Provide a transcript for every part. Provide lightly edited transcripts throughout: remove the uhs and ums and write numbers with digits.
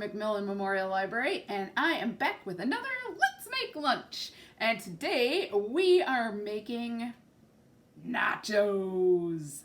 McMillan Memorial Library, and I am back with another Let's Make Lunch. And today we are making nachos.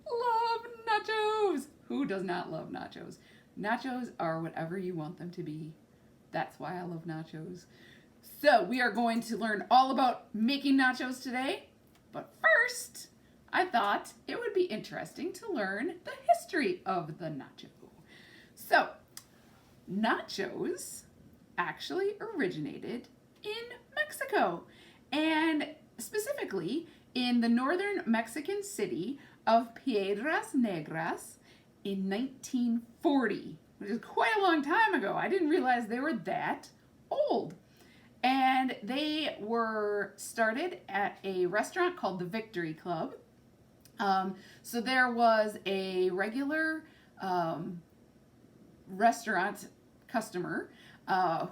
Love nachos! Who does not love nachos? Nachos are whatever you want them to be. That's why I love nachos. So we are going to learn all about making nachos today. But first, I thought it would be interesting to learn the history of the nacho. So, nachos actually originated in Mexico, and specifically in the northern Mexican city of Piedras Negras in 1940, which is quite a long time ago. I didn't realize they were that old. And they were started at a restaurant called the Victory Club. So there was a regular restaurant customer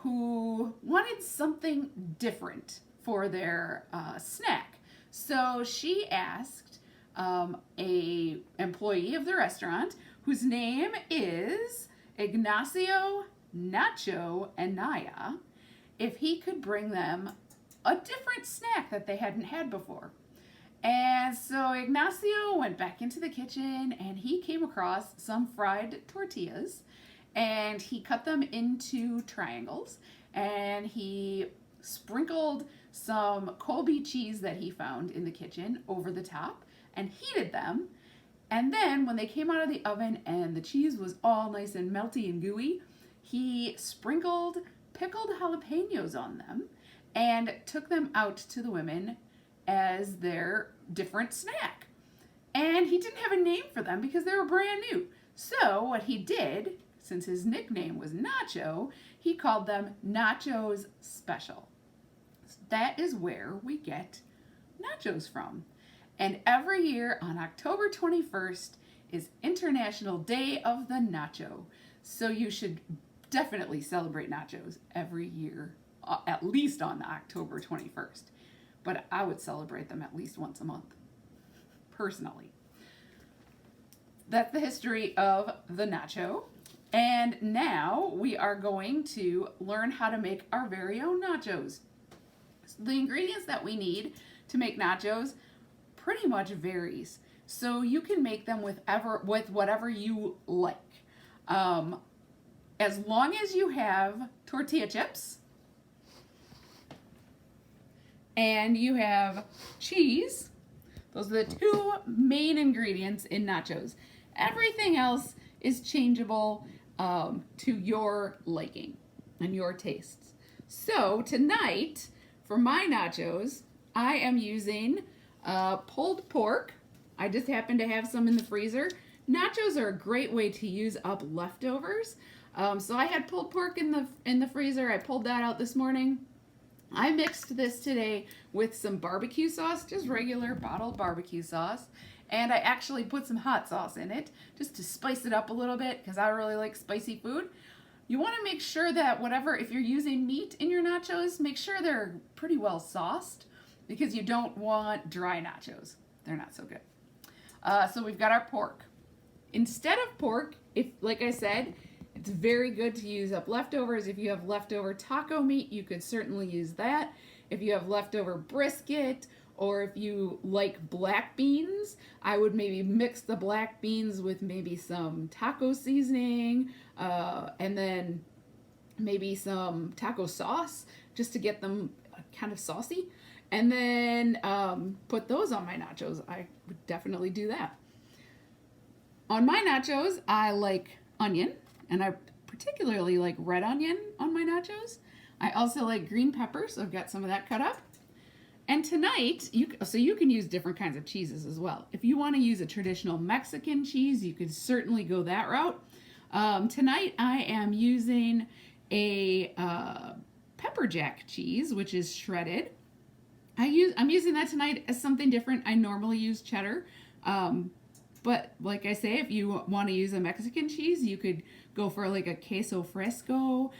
who wanted something different for their snack. So she asked a employee of the restaurant, whose name is Ignacio Nacho Anaya, if he could bring them a different snack that they hadn't had before. And so Ignacio went back into the kitchen and he came across some fried tortillas, and he cut them into triangles, and he sprinkled some Colby cheese that he found in the kitchen over the top and heated them. And then when they came out of the oven and the cheese was all nice and melty and gooey, he sprinkled pickled jalapenos on them and took them out to the women as their different snack. And he didn't have a name for them because they were brand new. So what he did, since his nickname was Nacho, he called them Nachos Special. So that is where we get nachos from. And every year on October 21st is International Day of the Nacho. So you should definitely celebrate nachos every year, at least on October 21st. But I would celebrate them at least once a month, personally. That's the history of the nacho. And now we are going to learn how to make our very own nachos. So the ingredients that we need to make nachos pretty much varies. So you can make them with whatever you like. As long as you have tortilla chips and you have cheese, those are the two main ingredients in nachos. Everything else is changeable to your liking and your tastes. So tonight, for my nachos, I am using pulled pork. I just happen to have some in the freezer. Nachos are a great way to use up leftovers. So I had pulled pork in the freezer. I pulled that out this morning. I mixed this today with some barbecue sauce, just regular bottled barbecue sauce. And I actually put some hot sauce in it just to spice it up a little bit because I really like spicy food. You want to make sure that if you're using meat in your nachos, make sure they're pretty well sauced because you don't want dry nachos. They're not so good. So we've got our pork. Instead of pork, like I said, it's very good to use up leftovers. If you have leftover taco meat, you could certainly use that. If you have leftover brisket, or if you like black beans, I would maybe mix the black beans with maybe some taco seasoning, and then maybe some taco sauce just to get them kind of saucy. And then put those on my nachos. I would definitely do that. On my nachos, I like onion. And I particularly like red onion on my nachos. I also like green pepper, so I've got some of that cut up. And tonight, you can use different kinds of cheeses as well. If you want to use a traditional Mexican cheese, you could certainly go that route. Tonight, I am using a pepper jack cheese, which is shredded. I'm using that tonight as something different. I normally use cheddar. But like I say, if you want to use a Mexican cheese, you could go for like a queso fresco,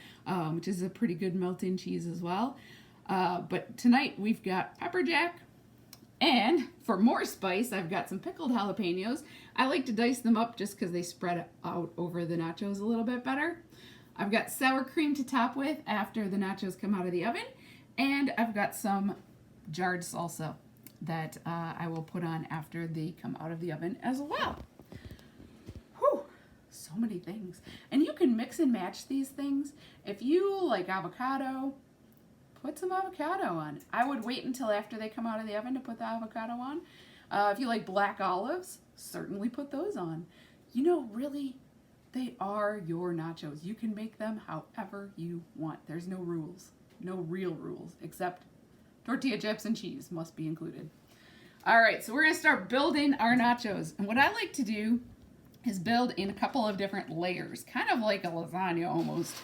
which is a pretty good melt-in cheese as well. But tonight we've got pepper jack, and for more spice, I've got some pickled jalapenos. I like to dice them up just because they spread out over the nachos a little bit better. I've got sour cream to top with after the nachos come out of the oven, and I've got some jarred salsa that I will put on after they come out of the oven as well. Whew, so many things. And you can mix and match these things. If you like avocado, put some avocado on. I would wait until after they come out of the oven to put the avocado on. If you like black olives, certainly put those on. You know, really, they are your nachos. You can make them however you want. There's no rules, no real rules, except tortilla chips and cheese must be included. All right, so we're gonna start building our nachos. And what I like to do is build in a couple of different layers, kind of like a lasagna almost.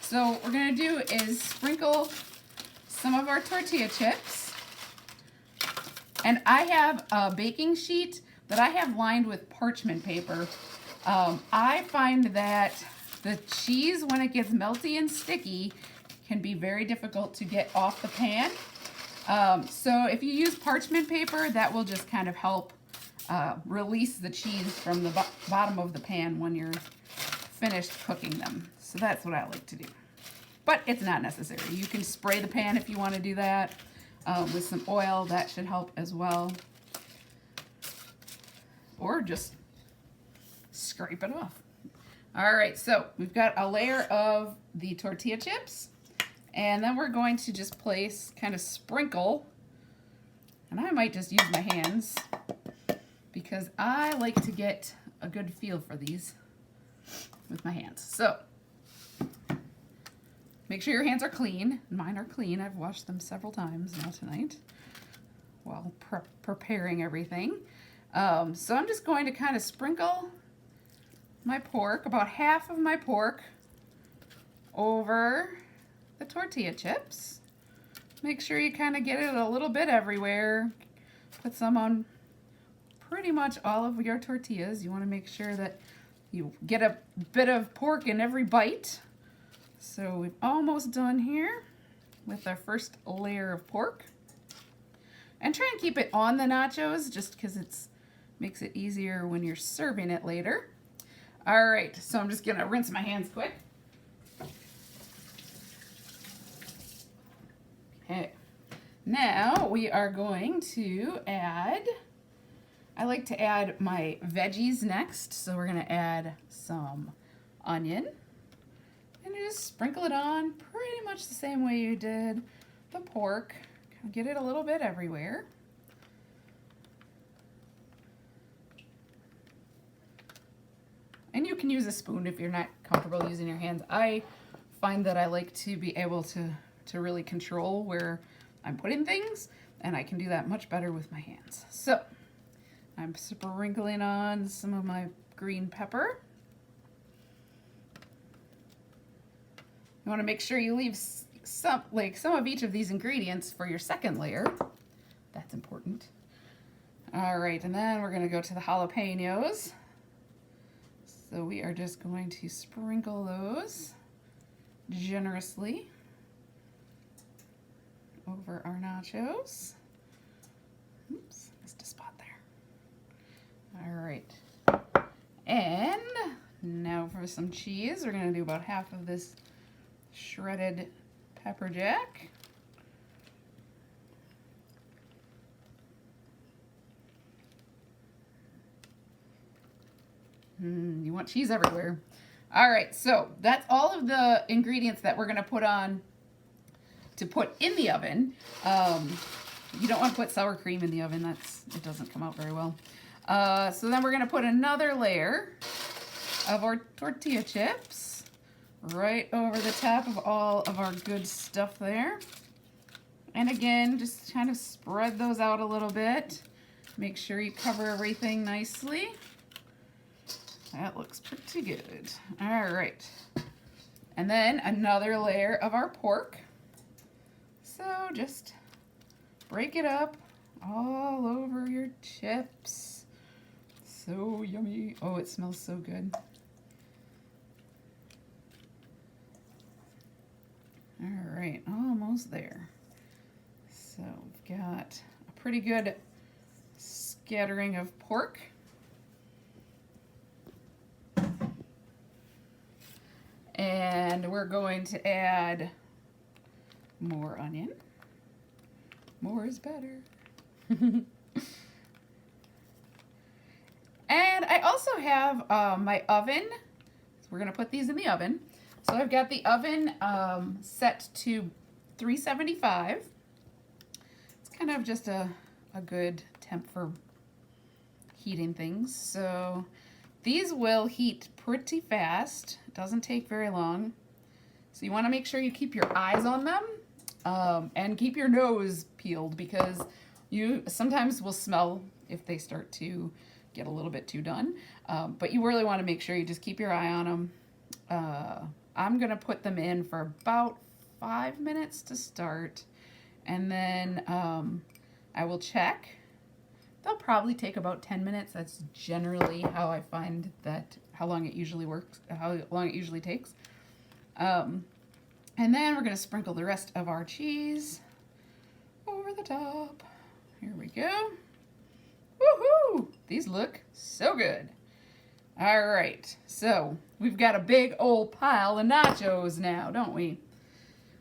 So what we're gonna do is sprinkle some of our tortilla chips. And I have a baking sheet that I have lined with parchment paper. I find that the cheese, when it gets melty and sticky, can be very difficult to get off the pan. So if you use parchment paper, that will just kind of help release the cheese from the bottom of the pan when you're finished cooking them. So that's what I like to do. But it's not necessary. You can spray the pan if you want to do that with some oil. That should help as well. Or just scrape it off. All right, so we've got a layer of the tortilla chips. And then we're going to just place, kind of sprinkle. And I might just use my hands because I like to get a good feel for these with my hands. So make sure your hands are clean. Mine are clean. I've washed them several times now tonight while preparing everything. So I'm just going to kind of sprinkle my pork, about half of my pork, over the tortilla chips. Make sure you kind of get it a little bit everywhere. Put some on pretty much all of your tortillas. You want to make sure that you get a bit of pork in every bite. So we've almost done here with our first layer of pork. And try and keep it on the nachos just because it makes it easier when you're serving it later. All right, so I'm just gonna rinse my hands quick. Okay, now we are going to add, I like to add my veggies next. So we're gonna add some onion. And you just sprinkle it on pretty much the same way you did the pork. Get it a little bit everywhere. And you can use a spoon if you're not comfortable using your hands. I find that I like to be able to really control where I'm putting things, and I can do that much better with my hands. So I'm sprinkling on some of my green pepper. You want to make sure you leave some of each of these ingredients for your second layer. That's important. All right, and then we're going to go to the jalapenos. So we are just going to sprinkle those generously over our nachos. Oops, missed a spot there. All right. And now for some cheese. We're going to do about half of this shredded pepper jack. You want cheese everywhere. All right, so that's all of the ingredients that we're going to put on to put in the oven. You don't want to put sour cream in the oven. It doesn't come out very well. So then we're going to put another layer of our tortilla chips right over the top of all of our good stuff there. And again, just kind of spread those out a little bit. Make sure you cover everything nicely. That looks pretty good. All right. And then another layer of our pork. So just break it up all over your chips. So yummy. Oh, it smells so good. All right, almost there. So we've got a pretty good scattering of pork. And we're going to add more onion. More is better. And I also have my oven. So we're going to put these in the oven. So I've got the oven set to 375. It's kind of just a good temp for heating things. So these will heat pretty fast. It doesn't take very long. So you want to make sure you keep your eyes on them and keep your nose peeled, because you sometimes will smell if they start to get a little bit too done. But you really want to make sure you just keep your eye on them. I'm going to put them in for about 5 minutes to start, and then I will check. They'll probably take about 10 minutes. That's generally how I find that, how long it usually works, how long it usually takes. And then we're going to sprinkle the rest of our cheese over the top. Here we go. Woohoo! These look so good. All right, so we've got a big old pile of nachos now, don't we?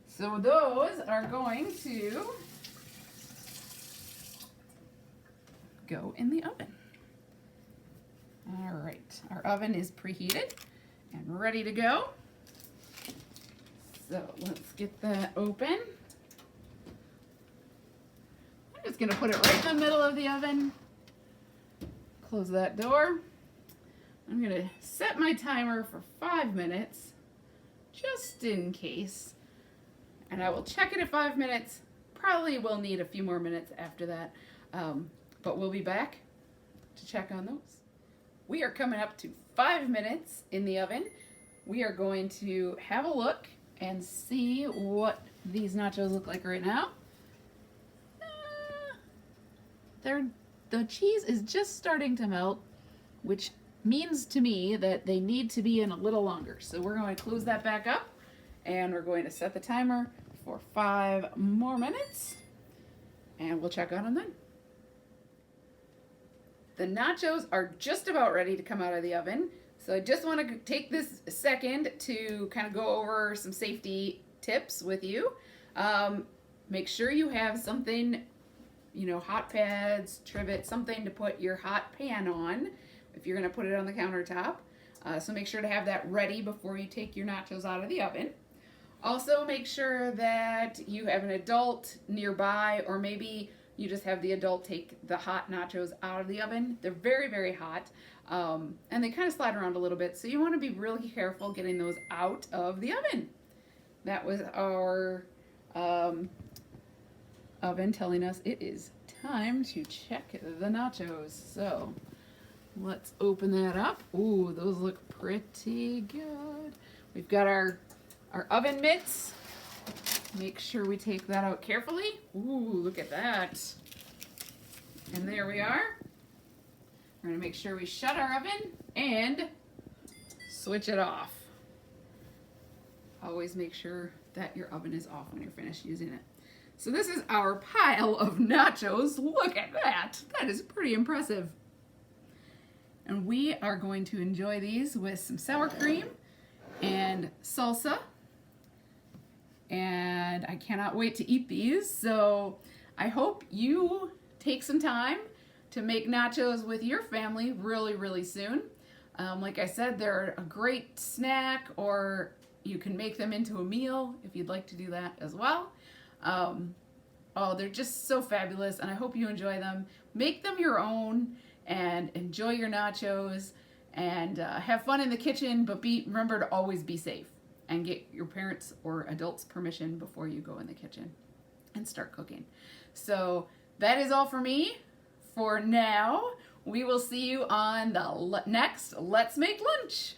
So those are going to go in the oven. All right, our oven is preheated and ready to go. So let's get that open. I'm just gonna put it right in the middle of the oven. Close that door. I'm gonna set my timer for 5 minutes, just in case. And I will check it at 5 minutes. Probably will need a few more minutes after that. But we'll be back to check on those. We are coming up to 5 minutes in the oven. We are going to have a look and see what these nachos look like right now. The cheese is just starting to melt, which means to me that they need to be in a little longer. So we're going to close that back up, and we're going to set the timer for 5 more minutes, and we'll check on them then. The nachos are just about ready to come out of the oven. So I just want to take this second to kind of go over some safety tips with you. Make sure you have something, hot pads, trivet, something to put your hot pan on if you're going to put it on the countertop. So make sure to have that ready before you take your nachos out of the oven. Also make sure that you have an adult nearby, or maybe you just have the adult take the hot nachos out of the oven. They're very, very hot, and they kind of slide around a little bit, so you want to be really careful getting those out of the oven. That was our oven telling us it is time to check the nachos. So let's open that up. Ooh, those look pretty good. We've got our oven mitts. Make sure we take that out carefully. Ooh, look at that. And there we are. We're gonna make sure we shut our oven and switch it off. Always make sure that your oven is off when you're finished using it. So this is our pile of nachos. Look at that. That is pretty impressive. And we are going to enjoy these with some sour cream and salsa. And I cannot wait to eat these. So I hope you take some time to make nachos with your family really, really soon. Like I said, they're a great snack, or you can make them into a meal if you'd like to do that as well. They're just so fabulous, and I hope you enjoy them. Make them your own and enjoy your nachos, and have fun in the kitchen, but remember to always be safe and get your parents or adults' permission before you go in the kitchen and start cooking. So that is all for me for now. We will see you on the next Let's Make Lunch.